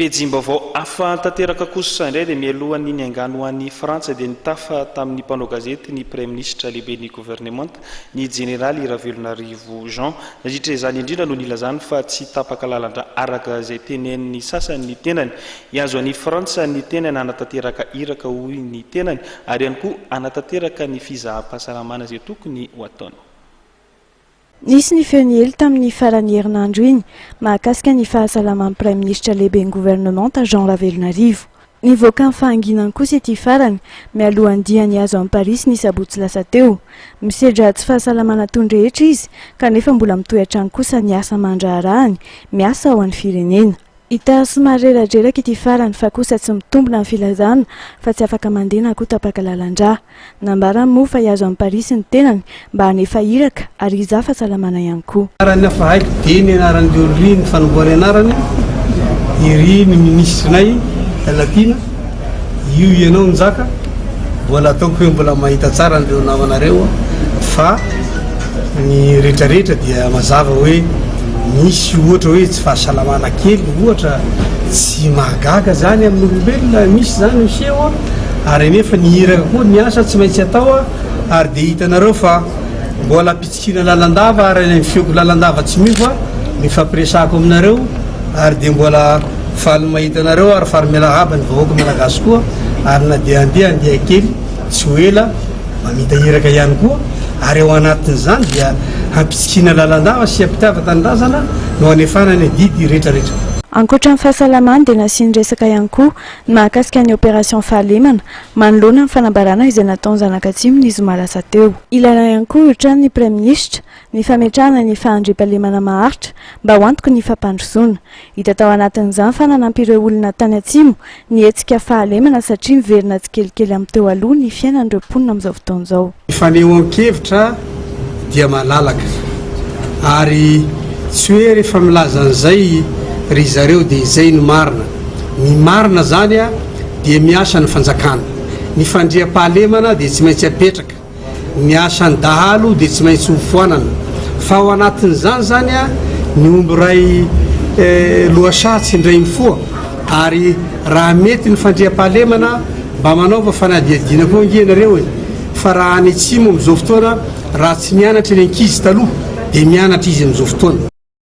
Pejim-baovao afa tanteraka kosa indray dia mialohan'ny niangano an'i Frantsa dia nitafa tamin'ny mpanao gazety ny Premier Ministre lehiben'ny gouvernement ny généraly Ravelonarivo Jean nandritra izany indrindra no nilazany fa tsy tapaka lalandra araka izay tenen'ny sasany ny tenany hiazo an'i Frantsa ny tenany anatanteraka iraka hoy ny tenany ary ihany koa anatanteraka ny fizaham-pahasalamana izay tokony ho ataony. Nisy ny feony hely tamin'ny farany herinandro iny mahakasika ny fahasalaman'ny Premier Ministre lehiben'ny gouvernement Jean Ravelonarivo. Nivoaka ny fahanginany kosa ity farany mialohan'ny diany azo amin'ny Paris ny sabotsy lasa teo. Misedra tsy fahasalamana tondrehetra izy kanefa mbola mitoetrany kosa ny asa mandraharahany miasa ao an'ny firenena. Hita somary reradreraka ity farany fa kosa tsy mitombona ny filazana fa tsy afaka mandeha na koa tapaka lalandra. Nambara moa fa hiazo amin'ny Paris ny tenany mba hanefa iraka ary hizaha fahasalamana ihany koa. Arany afa haiko dia ny anaran'ireo ry ny fanomboany anarany iry ny ministrinay Latina io ianao njaka mbola ataoko hoe mbola mahita tsara an'ireo namanareo fa ny rehetrarehetra dia mazava hoe misy ohatra hoe tsy fahasalamana kely ohatra tsy mahagaga zany amin'ny olombelona misy zany miseho ary nefa ny iraka koa ny asa tsy maintsy atao ary dia hitanareo fa mbola pitsikina lalandava ary ny fioko lalandava tsy miova ny fampiresako aminareo ary dia mbola faly mahitanareo ary fary miala haba ny vahoaka malagasy koa ary na dia andeha kely tsy ho ela mamita iraka ihany koa ary ao anatin'izany dia hampitsikina lalandava sy hampitiava-tanindrazana no hanefanany didy rehetrarehetra. Ankoatra ny fahasalamana dia nasiany resaka ihany koa mahakasika ny opération fahalemana manoloana ny fanambarana izay nataony zanak'Atsimo ny zoma lasa teo. Ilaina ihany koa ohatrany ny Premier Ministre ny fametrahana ny fahandriam-pahalemana maharitra mba ho antoky ny fampandrosoana. Hita tao anatin'izany fa nanampy ireo olona tany Atsimo ny hetsika fahalemana satria miverina tsikelikely amin'ny teo aloha ny fiainan'ireo mponina amin'izao fotoana izao. Fanehoan-kevitra dia malalaka ary tsy hoe rehefa milaza an'izay ry zareo dia izay no marina. Ny marina zany dia miasa ny fanjakana, ny fandriam-pahalemana dia tsy maintsy apetraka, ny asan'ny dahalo dia tsy maintsy hofoanana fa ao anatin'izany zany ny omby ray lohasatsy indray mifoa ary raha mety ny fandriam-pahalemana mba manaova fanadihadina koa ngenareo fa raha any Atsimo amin'izao fotoana raha tsy mianatra ny ankizy taloha dia mianatra izy amin'izao fotoana.